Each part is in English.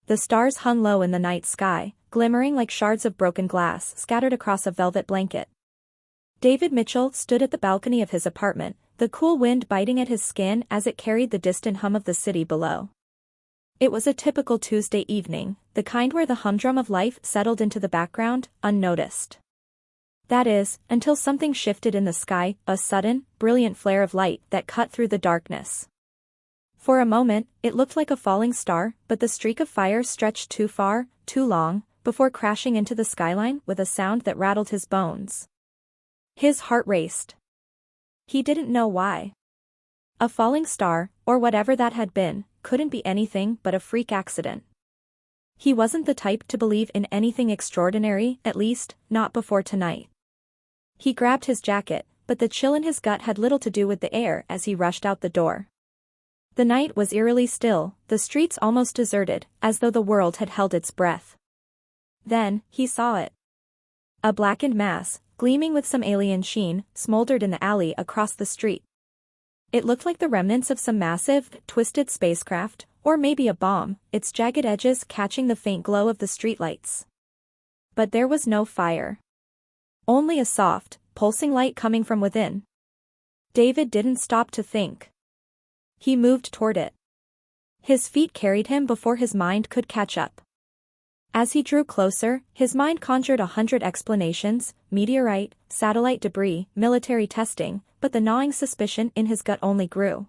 The stars hung low in the night sky, glimmering like shards of broken glass scattered across a velvet blanket. David Mitchell stood at the balcony of his apartment, the cool wind biting at his skin as it carried the distant hum of the city below. It was a typical Tuesday evening, the kind where the humdrum of life settled into the background, unnoticed. That is, until something shifted in the sky, a sudden, brilliant flare of light that cut through the darkness. For a moment, it looked like a falling star, but the streak of fire stretched too far, too long, before crashing into the skyline with a sound that rattled his bones. His heart raced. He didn't know why. A falling star, or whatever that had been, couldn't be anything but a freak accident. He wasn't the type to believe in anything extraordinary, at least, not before tonight. He grabbed his jacket, but the chill in his gut had little to do with the air as he rushed out the door. The night was eerily still, the streets almost deserted, as though the world had held its breath. Then, he saw it. A blackened mass, gleaming with some alien sheen, smoldered in the alley across the street. It looked like the remnants of some massive, twisted spacecraft, or maybe a bomb, its jagged edges catching the faint glow of the streetlights. But there was no fire. Only a soft, pulsing light coming from within. David didn't stop to think. He moved toward it. His feet carried him before his mind could catch up. As he drew closer, his mind conjured 100 explanations: meteorite, satellite debris, military testing, but the gnawing suspicion in his gut only grew.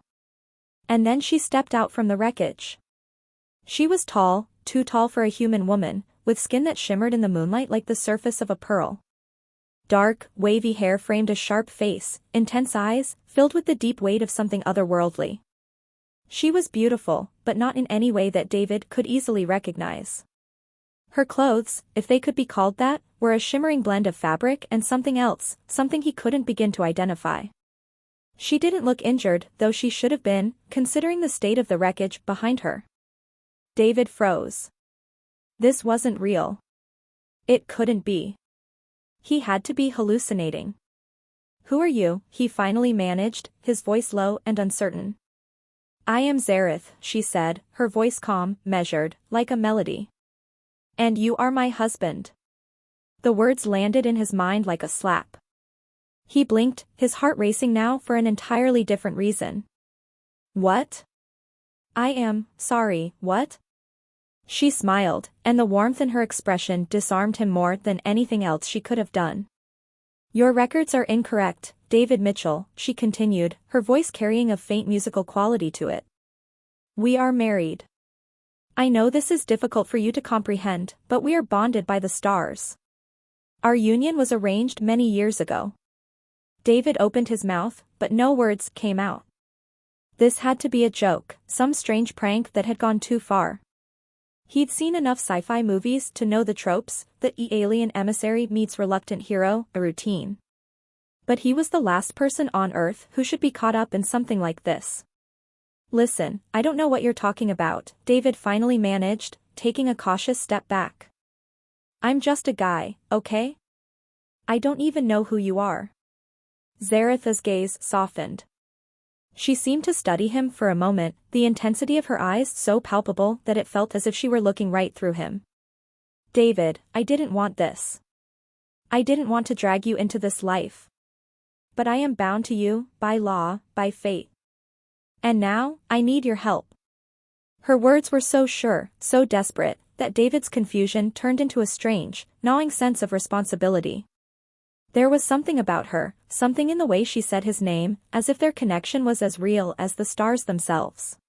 And then she stepped out from the wreckage. She was tall, too tall for a human woman, with skin that shimmered in the moonlight like the surface of a pearl. Dark, wavy hair framed a sharp face, intense eyes, filled with the deep weight of something otherworldly. She was beautiful, but not in any way that David could easily recognize. Her clothes, if they could be called that, were a shimmering blend of fabric and something else, something he couldn't begin to identify. She didn't look injured, though she should have been, considering the state of the wreckage behind her. David froze. This wasn't real. It couldn't be. He had to be hallucinating. "Who are you?" he finally managed, his voice low and uncertain. "I am Zareth," she said, her voice calm, measured, like a melody. "And you are my husband." The words landed in his mind like a slap. He blinked, his heart racing now for an entirely different reason. "What?" "I am sorry, what?" She smiled, and the warmth in her expression disarmed him more than anything else she could have done. "Your records are incorrect, David Mitchell," she continued, her voice carrying a faint musical quality to it. "We are married. I know this is difficult for you to comprehend, but we are bonded by the stars. Our union was arranged many years ago." David opened his mouth, but no words came out. This had to be a joke, some strange prank that had gone too far. He'd seen enough sci-fi movies to know the tropes: the alien emissary meets reluctant hero, a routine. But he was the last person on Earth who should be caught up in something like this. "Listen, I don't know what you're talking about," David finally managed, taking a cautious step back. "I'm just a guy, okay? I don't even know who you are." Zaretha's gaze softened. She seemed to study him for a moment, the intensity of her eyes so palpable that it felt as if she were looking right through him. "David, I didn't want this. I didn't want to drag you into this life. But I am bound to you, by law, by fate. And now, I need your help." Her words were so sure, so desperate, that David's confusion turned into a strange, gnawing sense of responsibility. There was something about her, something in the way she said his name, as if their connection was as real as the stars themselves.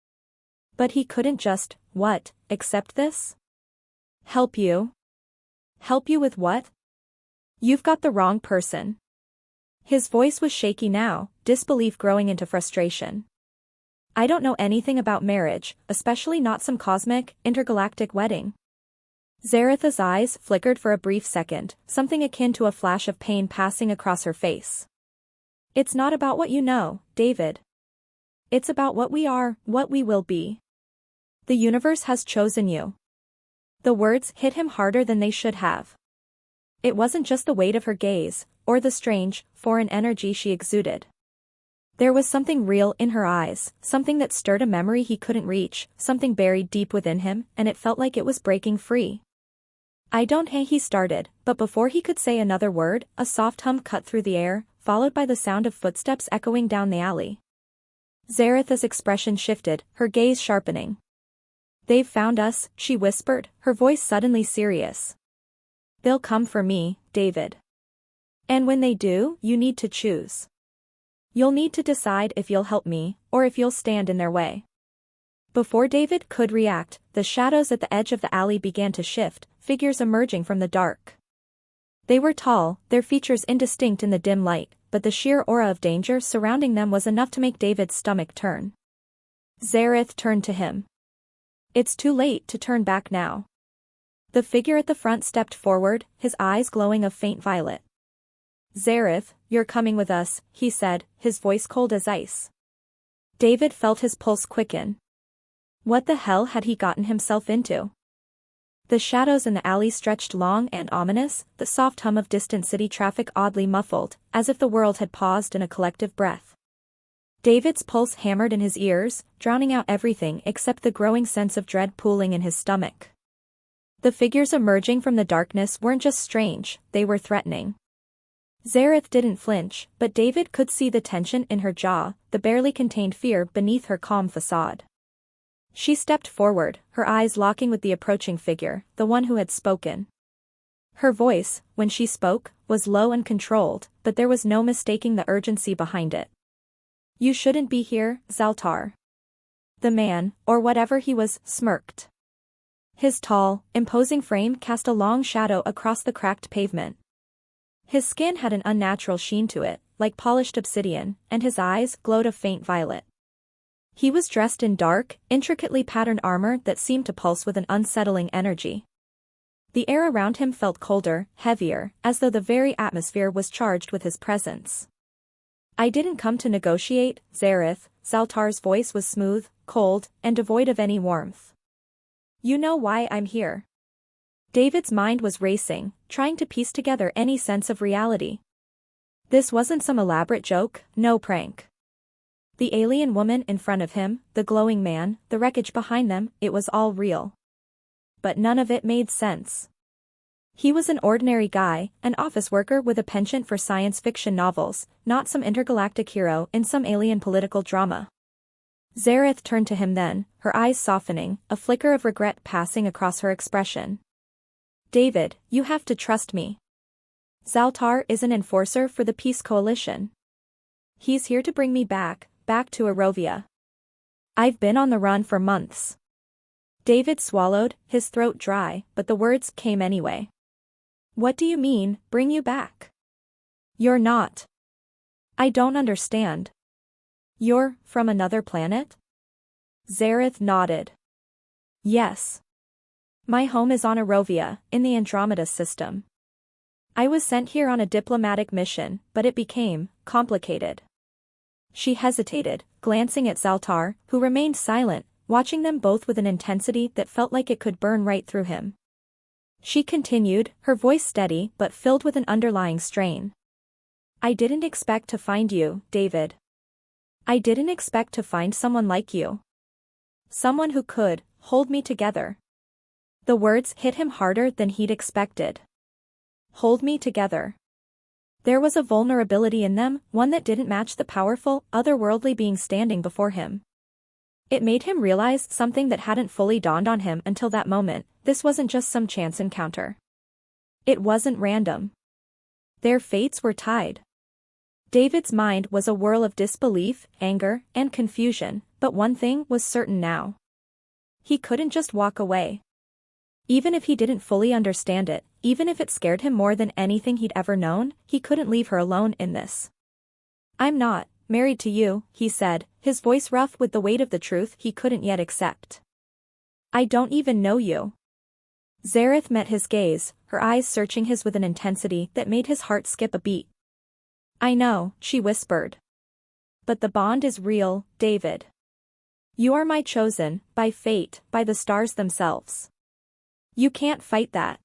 But he couldn't just, accept this? "Help you? Help you with what? You've got the wrong person." His voice was shaky now, disbelief growing into frustration. "I don't know anything about marriage, especially not some cosmic, intergalactic wedding." Zaretha's eyes flickered for a brief second, something akin to a flash of pain passing across her face. "It's not about what you know, David. It's about what we are, what we will be. The universe has chosen you." The words hit him harder than they should have. It wasn't just the weight of her gaze, or the strange, foreign energy she exuded. There was something real in her eyes, something that stirred a memory he couldn't reach, something buried deep within him, and it felt like it was breaking free. "I don't," he started, but before he could say another word, a soft hum cut through the air, followed by the sound of footsteps echoing down the alley. Zaratha's expression shifted, her gaze sharpening. "They've found us," she whispered, her voice suddenly serious. "They'll come for me, David. And when they do, you need to choose. You'll need to decide if you'll help me, or if you'll stand in their way." Before David could react, the shadows at the edge of the alley began to shift, figures emerging from the dark. They were tall, their features indistinct in the dim light, but the sheer aura of danger surrounding them was enough to make David's stomach turn. Zarath turned to him. "It's too late to turn back now." The figure at the front stepped forward, his eyes glowing of faint violet. "Zarath, you're coming with us," he said, his voice cold as ice. David felt his pulse quicken. What the hell had he gotten himself into? The shadows in the alley stretched long and ominous, the soft hum of distant city traffic oddly muffled, as if the world had paused in a collective breath. David's pulse hammered in his ears, drowning out everything except the growing sense of dread pooling in his stomach. The figures emerging from the darkness weren't just strange, they were threatening. Zarath didn't flinch, but David could see the tension in her jaw, the barely contained fear beneath her calm facade. She stepped forward, her eyes locking with the approaching figure, the one who had spoken. Her voice, when she spoke, was low and controlled, but there was no mistaking the urgency behind it. "You shouldn't be here, Zaltar." The man, or whatever he was, smirked. His tall, imposing frame cast a long shadow across the cracked pavement. His skin had an unnatural sheen to it, like polished obsidian, and his eyes glowed a faint violet. He was dressed in dark, intricately patterned armor that seemed to pulse with an unsettling energy. The air around him felt colder, heavier, as though the very atmosphere was charged with his presence. "I didn't come to negotiate, Zarath." Zaltar's voice was smooth, cold, and devoid of any warmth. "You know why I'm here." David's mind was racing, trying to piece together any sense of reality. This wasn't some elaborate joke, no prank. The alien woman in front of him, the glowing man, the wreckage behind them, it was all real. But none of it made sense. He was an ordinary guy, an office worker with a penchant for science fiction novels, not some intergalactic hero in some alien political drama. Zarath turned to him then, her eyes softening, a flicker of regret passing across her expression. "David, you have to trust me. Zaltar is an enforcer for the Peace Coalition. He's here to bring me back to Arovia. I've been on the run for months." David swallowed, his throat dry, but the words came anyway. "What do you mean, bring you back? You're not. I don't understand. You're from another planet?" Zarath nodded. "Yes. My home is on Arovia, in the Andromeda system. I was sent here on a diplomatic mission, but it became complicated." She hesitated, glancing at Zaltar, who remained silent, watching them both with an intensity that felt like it could burn right through him. She continued, her voice steady but filled with an underlying strain. "I didn't expect to find you, David. I didn't expect to find someone like you. Someone who could hold me together." The words hit him harder than he'd expected. Hold me together. There was a vulnerability in them, one that didn't match the powerful, otherworldly being standing before him. It made him realize something that hadn't fully dawned on him until that moment: this wasn't just some chance encounter. It wasn't random. Their fates were tied. David's mind was a whirl of disbelief, anger, and confusion, but one thing was certain now. He couldn't just walk away. Even if he didn't fully understand it, even if it scared him more than anything he'd ever known, he couldn't leave her alone in this. "I'm not married to you," he said, his voice rough with the weight of the truth he couldn't yet accept. "I don't even know you." Zarath met his gaze, her eyes searching his with an intensity that made his heart skip a beat. "I know," she whispered. "But the bond is real, David. You are my chosen, by fate, by the stars themselves. You can't fight that."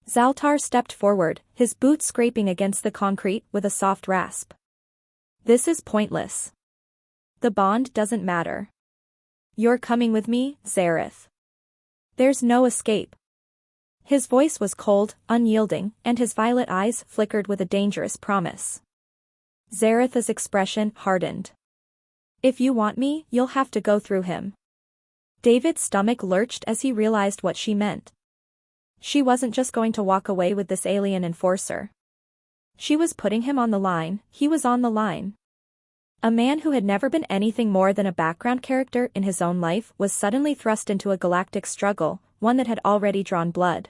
Zaltar stepped forward, his boots scraping against the concrete with a soft rasp. This is pointless. The bond doesn't matter. You're coming with me, Zareth. There's no escape. His voice was cold, unyielding, and his violet eyes flickered with a dangerous promise. Zareth's expression hardened. If you want me, you'll have to go through him. David's stomach lurched as he realized what she meant. She wasn't just going to walk away with this alien enforcer. She was putting him on the line. He was on the line. A man who had never been anything more than a background character in his own life was suddenly thrust into a galactic struggle, one that had already drawn blood.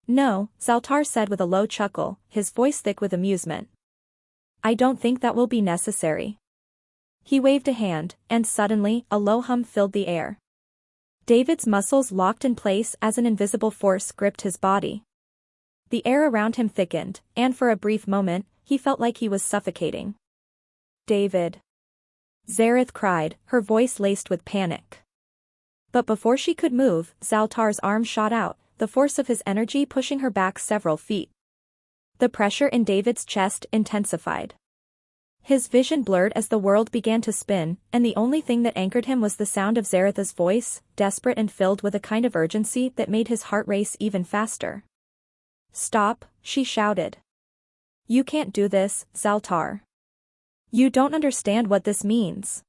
No, Zaltar said with a low chuckle, his voice thick with amusement. I don't think that will be necessary. He waved a hand, and suddenly, a low hum filled the air. David's muscles locked in place as an invisible force gripped his body. The air around him thickened, and for a brief moment, he felt like he was suffocating. David. Zareth cried, her voice laced with panic. But before she could move, Zaltar's arm shot out, the force of his energy pushing her back several feet. The pressure in David's chest intensified. His vision blurred as the world began to spin, and the only thing that anchored him was the sound of Zareth's voice, desperate and filled with a kind of urgency that made his heart race even faster. Stop, she shouted. You can't do this, Zaltar. You don't understand what this means.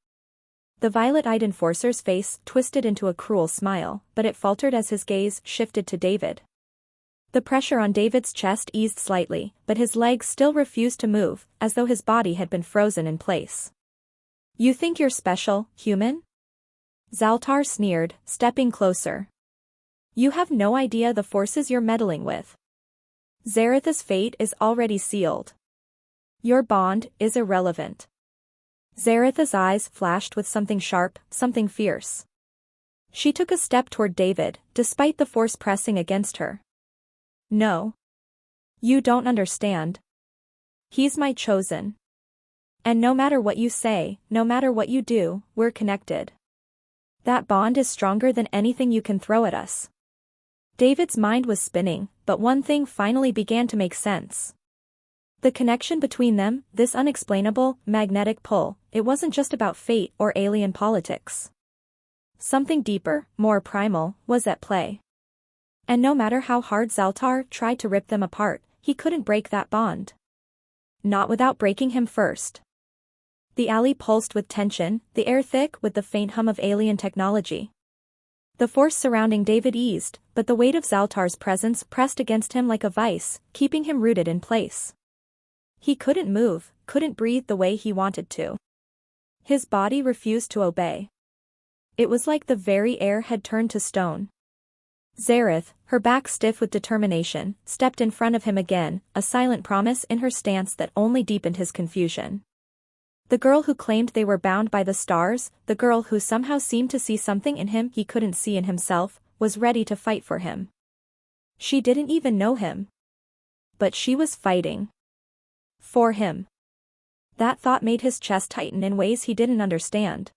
The violet-eyed enforcer's face twisted into a cruel smile, but it faltered as his gaze shifted to David. The pressure on David's chest eased slightly, but his legs still refused to move, as though his body had been frozen in place. You think you're special, human? Zaltar sneered, stepping closer. You have no idea the forces you're meddling with. Zareth's fate is already sealed. Your bond is irrelevant. Zareth's eyes flashed with something sharp, something fierce. She took a step toward David, despite the force pressing against her. No. You don't understand. He's my chosen. And no matter what you say, no matter what you do, we're connected. That bond is stronger than anything you can throw at us. David's mind was spinning, but one thing finally began to make sense. The connection between them, this unexplainable, magnetic pull, it wasn't just about fate or alien politics. Something deeper, more primal, was at play. And no matter how hard Zaltar tried to rip them apart, he couldn't break that bond. Not without breaking him first. The alley pulsed with tension, the air thick with the faint hum of alien technology. The force surrounding David eased, but the weight of Zaltar's presence pressed against him like a vice, keeping him rooted in place. He couldn't move, couldn't breathe the way he wanted to. His body refused to obey. It was like the very air had turned to stone. Zareth, her back stiff with determination, stepped in front of him again, a silent promise in her stance that only deepened his confusion. The girl who claimed they were bound by the stars, the girl who somehow seemed to see something in him he couldn't see in himself, was ready to fight for him. She didn't even know him. But she was fighting. For him. That thought made his chest tighten in ways he didn't understand.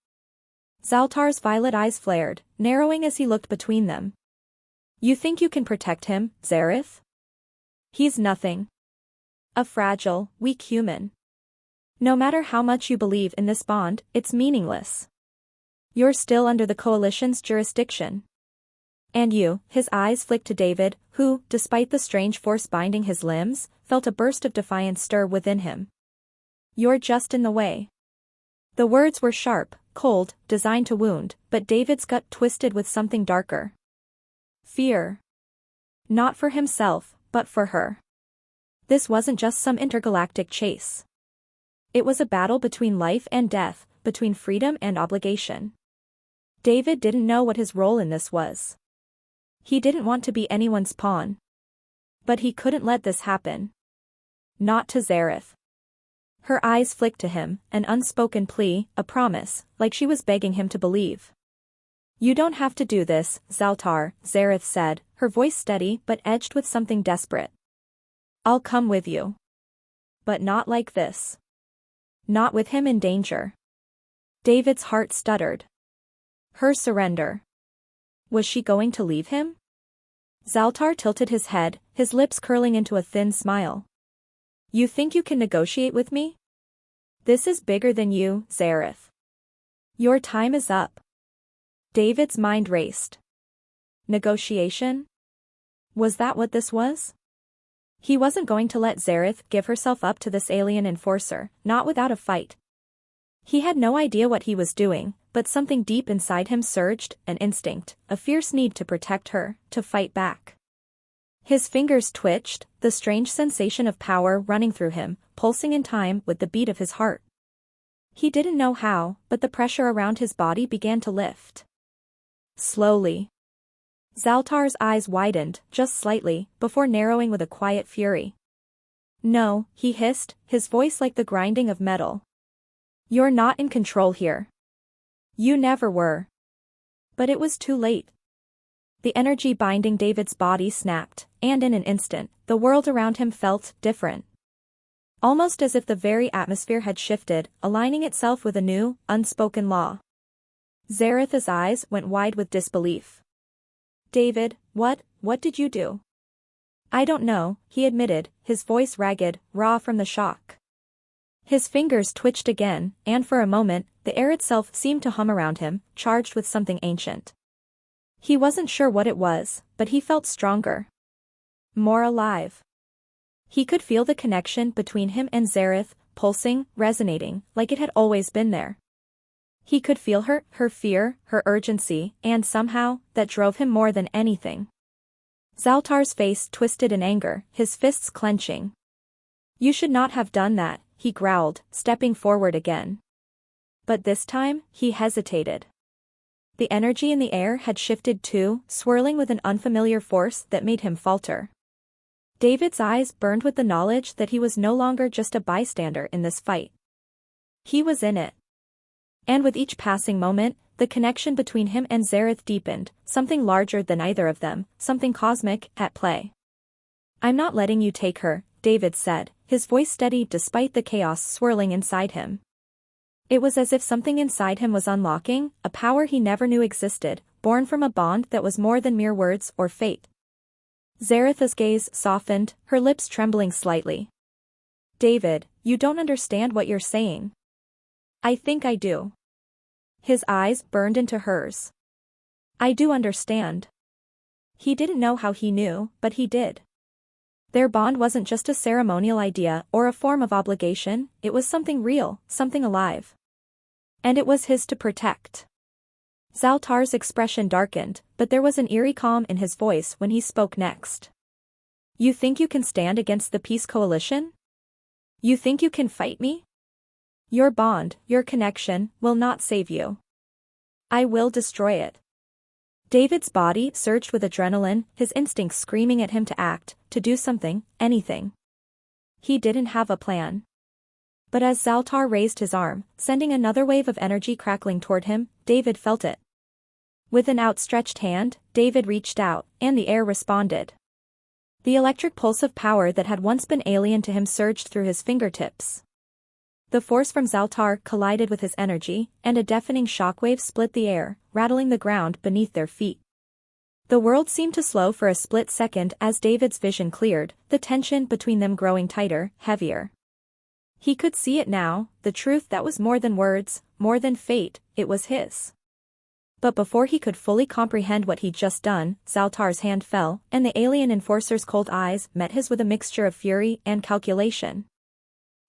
Zaltar's violet eyes flared, narrowing as he looked between them. You think you can protect him, Zareth? He's nothing. A fragile, weak human. No matter how much you believe in this bond, it's meaningless. You're still under the Coalition's jurisdiction. And you, his eyes flicked to David, who, despite the strange force binding his limbs, felt a burst of defiance stir within him. You're just in the way. The words were sharp, cold, designed to wound, but David's gut twisted with something darker. Fear. Not for himself, but for her. This wasn't just some intergalactic chase. It was a battle between life and death, between freedom and obligation. David didn't know what his role in this was. He didn't want to be anyone's pawn. But he couldn't let this happen. Not to Zareth. Her eyes flicked to him, an unspoken plea, a promise, like she was begging him to believe. You don't have to do this, Zaltar, Zareth said, her voice steady but edged with something desperate. I'll come with you. But not like this. Not with him in danger. David's heart stuttered. Her surrender. Was she going to leave him? Zaltar tilted his head, his lips curling into a thin smile. You think you can negotiate with me? This is bigger than you, Zareth. Your time is up. David's mind raced. Negotiation? Was that what this was? He wasn't going to let Zareth give herself up to this alien enforcer, not without a fight. He had no idea what he was doing, but something deep inside him surged, an instinct, a fierce need to protect her, to fight back. His fingers twitched, the strange sensation of power running through him, pulsing in time with the beat of his heart. He didn't know how, but the pressure around his body began to lift. Slowly. Zaltar's eyes widened, just slightly, before narrowing with a quiet fury. No, he hissed, his voice like the grinding of metal. You're not in control here. You never were. But it was too late. The energy binding David's body snapped, and in an instant, the world around him felt different. Almost as if the very atmosphere had shifted, aligning itself with a new, unspoken law. Zareth's eyes went wide with disbelief. David, what did you do? I don't know, he admitted, his voice ragged, raw from the shock. His fingers twitched again, and for a moment, the air itself seemed to hum around him, charged with something ancient. He wasn't sure what it was, but he felt stronger. More alive. He could feel the connection between him and Zareth, pulsing, resonating, like it had always been there. He could feel her fear, her urgency, and somehow, that drove him more than anything. Zaltar's face twisted in anger, his fists clenching. You should not have done that, he growled, stepping forward again. But this time, he hesitated. The energy in the air had shifted too, swirling with an unfamiliar force that made him falter. David's eyes burned with the knowledge that he was no longer just a bystander in this fight. He was in it. And with each passing moment, the connection between him and Zareth deepened, something larger than either of them, something cosmic, at play. I'm not letting you take her, David said, his voice steady despite the chaos swirling inside him. It was as if something inside him was unlocking, a power he never knew existed, born from a bond that was more than mere words or fate. Zareth's gaze softened, her lips trembling slightly. David, you don't understand what you're saying. I think I do. His eyes burned into hers. I do understand. He didn't know how he knew, but he did. Their bond wasn't just a ceremonial idea or a form of obligation, it was something real, something alive. And it was his to protect. Zaltar's expression darkened, but there was an eerie calm in his voice when he spoke next. You think you can stand against the Peace Coalition? You think you can fight me? Your bond, your connection, will not save you. I will destroy it. David's body surged with adrenaline, his instincts screaming at him to act, to do something, anything. He didn't have a plan. But as Zaltar raised his arm, sending another wave of energy crackling toward him, David felt it. With an outstretched hand, David reached out, and the air responded. The electric pulse of power that had once been alien to him surged through his fingertips. The force from Zaltar collided with his energy, and a deafening shockwave split the air, rattling the ground beneath their feet. The world seemed to slow for a split second as David's vision cleared, the tension between them growing tighter, heavier. He could see it now, the truth that was more than words, more than fate, it was his. But before he could fully comprehend what he'd just done, Zaltar's hand fell, and the alien enforcer's cold eyes met his with a mixture of fury and calculation.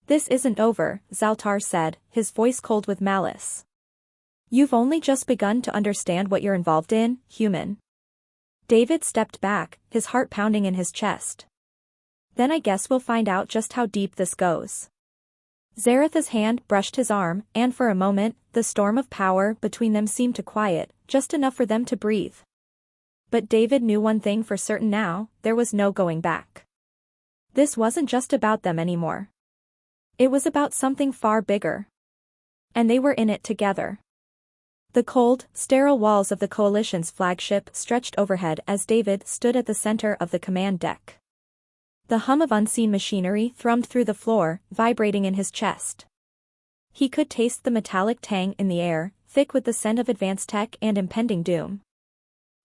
This isn't over, Zaltar said, his voice cold with malice. You've only just begun to understand what you're involved in, human. David stepped back, his heart pounding in his chest. Then I guess we'll find out just how deep this goes. Zareth's hand brushed his arm, and for a moment, the storm of power between them seemed to quiet, just enough for them to breathe. But David knew one thing for certain now, there was no going back. This wasn't just about them anymore. It was about something far bigger. And they were in it together. The cold, sterile walls of the Coalition's flagship stretched overhead as David stood at the center of the command deck. The hum of unseen machinery thrummed through the floor, vibrating in his chest. He could taste the metallic tang in the air, thick with the scent of advanced tech and impending doom.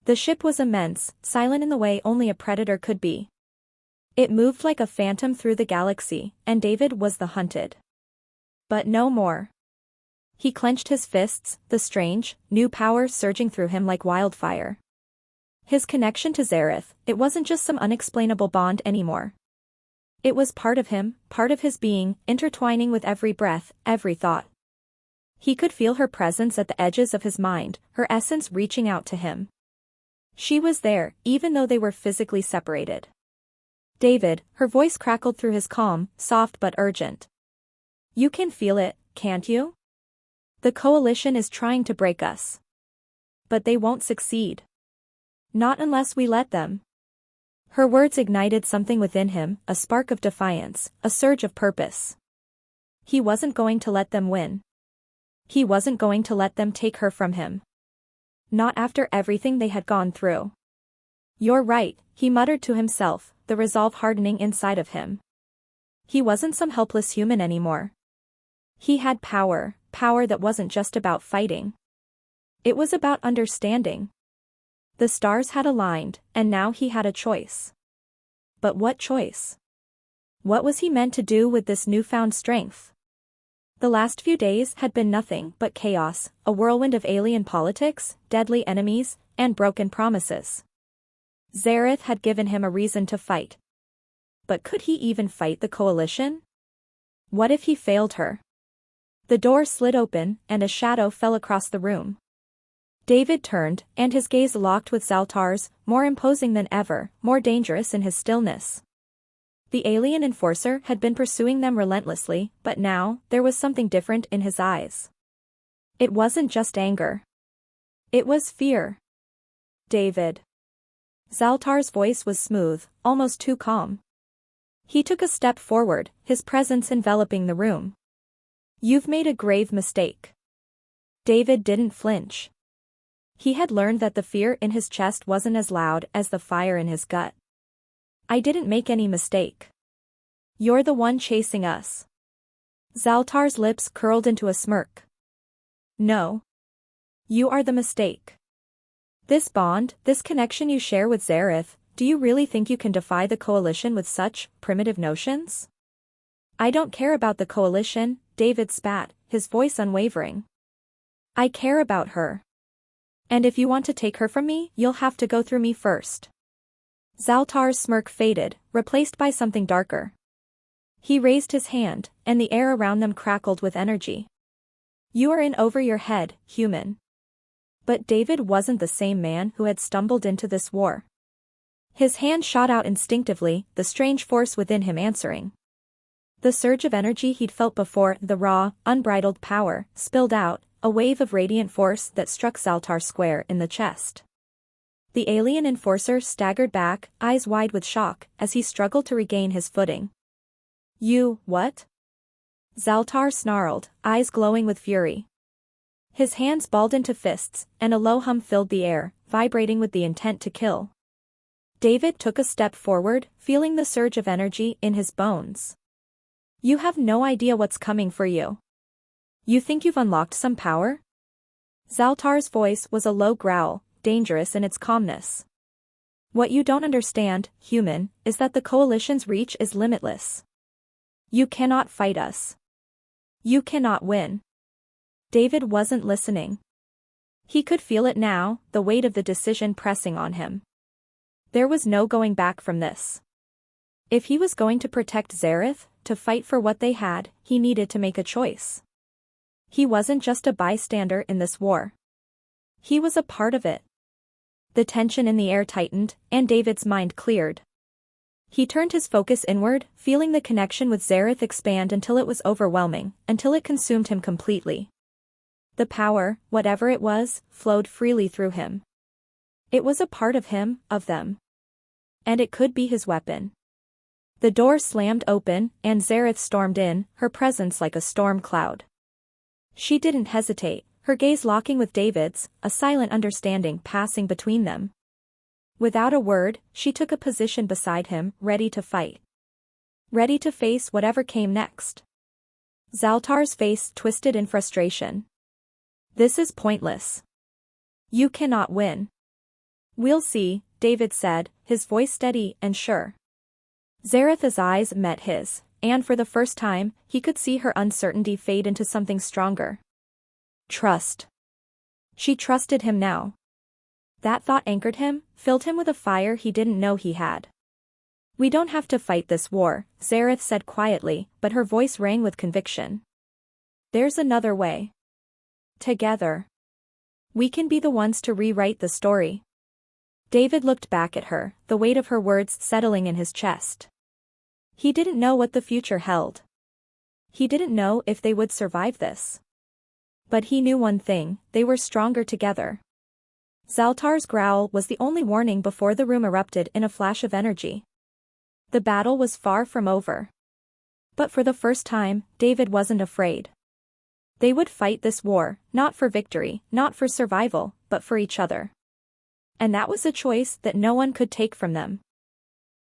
The ship was immense, silent in the way only a predator could be. It moved like a phantom through the galaxy, and David was the hunted. But no more. He clenched his fists, the strange, new power surging through him like wildfire. His connection to Zareth, it wasn't just some unexplainable bond anymore. It was part of him, part of his being, intertwining with every breath, every thought. He could feel her presence at the edges of his mind, her essence reaching out to him. She was there, even though they were physically separated. David, her voice crackled through his calm, soft but urgent. You can feel it, can't you? The coalition is trying to break us. But they won't succeed. Not unless we let them. Her words ignited something within him, a spark of defiance, a surge of purpose. He wasn't going to let them win. He wasn't going to let them take her from him. Not after everything they had gone through. You're right, he muttered to himself, the resolve hardening inside of him. He wasn't some helpless human anymore. He had power, power that wasn't just about fighting. It was about understanding. The stars had aligned, and now he had a choice. But what choice? What was he meant to do with this newfound strength? The last few days had been nothing but chaos, a whirlwind of alien politics, deadly enemies, and broken promises. Zareth had given him a reason to fight. But could he even fight the coalition? What if he failed her? The door slid open, and a shadow fell across the room. David turned, and his gaze locked with Zaltar's, more imposing than ever, more dangerous in his stillness. The alien enforcer had been pursuing them relentlessly, but now, there was something different in his eyes. It wasn't just anger. It was fear. David. Zaltar's voice was smooth, almost too calm. He took a step forward, his presence enveloping the room. You've made a grave mistake. David didn't flinch. He had learned that the fear in his chest wasn't as loud as the fire in his gut. I didn't make any mistake. You're the one chasing us. Zaltar's lips curled into a smirk. No. You are the mistake. This bond, this connection you share with Zareth, do you really think you can defy the coalition with such primitive notions? I don't care about the coalition, David spat, his voice unwavering. I care about her. And if you want to take her from me, you'll have to go through me first. Zaltar's smirk faded, replaced by something darker. He raised his hand, and the air around them crackled with energy. You are in over your head, human. But David wasn't the same man who had stumbled into this war. His hand shot out instinctively, the strange force within him answering. The surge of energy he'd felt before, the raw, unbridled power, spilled out, a wave of radiant force that struck Zaltar square in the chest. The alien enforcer staggered back, eyes wide with shock, as he struggled to regain his footing. You, what? Zaltar snarled, eyes glowing with fury. His hands balled into fists, and a low hum filled the air, vibrating with the intent to kill. David took a step forward, feeling the surge of energy in his bones. You have no idea what's coming for you. You think you've unlocked some power? Zaltar's voice was a low growl, dangerous in its calmness. What you don't understand, human, is that the coalition's reach is limitless. You cannot fight us. You cannot win. David wasn't listening. He could feel it now, the weight of the decision pressing on him. There was no going back from this. If he was going to protect Zareth, to fight for what they had, he needed to make a choice. He wasn't just a bystander in this war. He was a part of it. The tension in the air tightened, and David's mind cleared. He turned his focus inward, feeling the connection with Zareth expand until it was overwhelming, until it consumed him completely. The power, whatever it was, flowed freely through him. It was a part of him, of them. And it could be his weapon. The door slammed open, and Zareth stormed in, her presence like a storm cloud. She didn't hesitate, her gaze locking with David's, a silent understanding passing between them. Without a word, she took a position beside him, ready to fight. Ready to face whatever came next. Zaltar's face twisted in frustration. This is pointless. You cannot win. We'll see, David said, his voice steady and sure. Zareth's eyes met his, and for the first time, he could see her uncertainty fade into something stronger. Trust. She trusted him now. That thought anchored him, filled him with a fire he didn't know he had. We don't have to fight this war, Zareth said quietly, but her voice rang with conviction. There's another way. Together. We can be the ones to rewrite the story. David looked back at her, the weight of her words settling in his chest. He didn't know what the future held. He didn't know if they would survive this. But he knew one thing, they were stronger together. Zaltar's growl was the only warning before the room erupted in a flash of energy. The battle was far from over. But for the first time, David wasn't afraid. They would fight this war, not for victory, not for survival, but for each other. And that was a choice that no one could take from them.